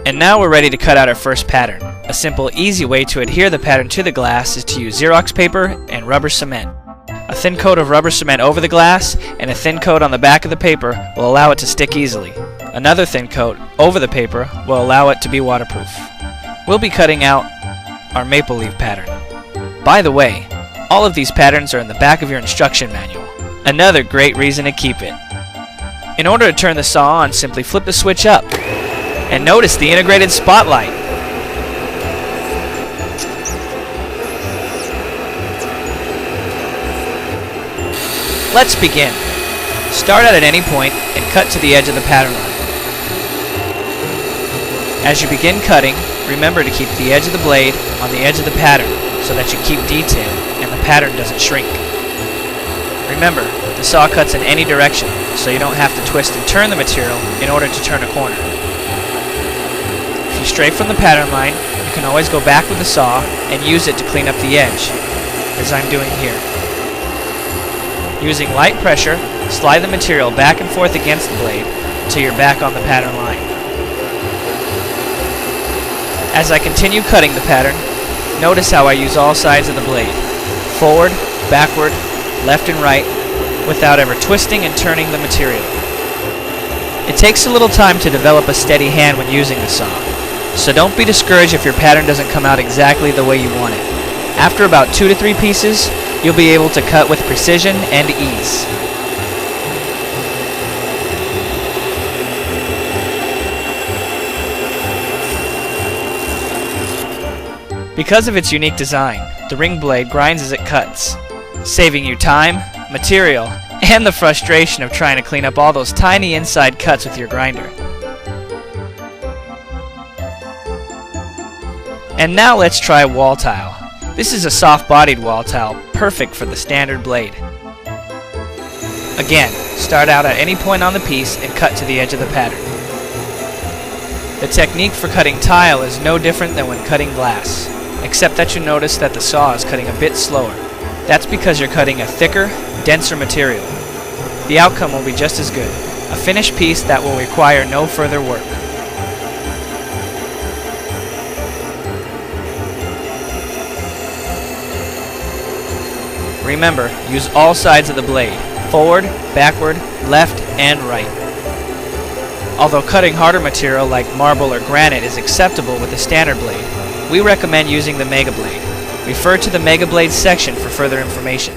And now we're ready to cut out our first pattern. A simple, easy way to adhere the pattern to the glass is to use Xerox paper and rubber cement. A thin coat of rubber cement over the glass and a thin coat on the back of the paper will allow it to stick easily. Another thin coat over the paper will allow it to be waterproof. We'll be cutting out our maple leaf pattern. By the way, all of these patterns are in the back of your instruction manual. Another great reason to keep it. In order to turn the saw on, simply flip the switch up. And notice the integrated spotlight. Let's begin. Start out at any point and cut to the edge of the pattern line. As you begin cutting, remember to keep the edge of the blade on the edge of the pattern so that you keep detail and the pattern doesn't shrink. Remember, the saw cuts in any direction, so you don't have to twist and turn the material in order to turn a corner. If you stray from the pattern line, you can always go back with the saw and use it to clean up the edge, as I'm doing here. Using light pressure, slide the material back and forth against the blade until you're back on the pattern line. As I continue cutting the pattern, notice how I use all sides of the blade, forward, backward, left and right, without ever twisting and turning the material. It takes a little time to develop a steady hand when using the saw, so don't be discouraged if your pattern doesn't come out exactly the way you want it. After about 2 to 3 pieces, you'll be able to cut with precision and ease. Because of its unique design, the ring blade grinds as it cuts, saving you time, material, and the frustration of trying to clean up all those tiny inside cuts with your grinder. And now let's try wall tile. This is a soft-bodied wall tile, perfect for the standard blade. Again, start out at any point on the piece and cut to the edge of the pattern. The technique for cutting tile is no different than when cutting glass, except that you notice that the saw is cutting a bit slower. That's because you're cutting a thicker, denser material. The outcome will be just as good, a finished piece that will require no further work. Remember, use all sides of the blade, forward, backward, left, and right. Although cutting harder material like marble or granite is acceptable with the standard blade, we recommend using the Mega Blade. Refer to the Mega Blade section for further information.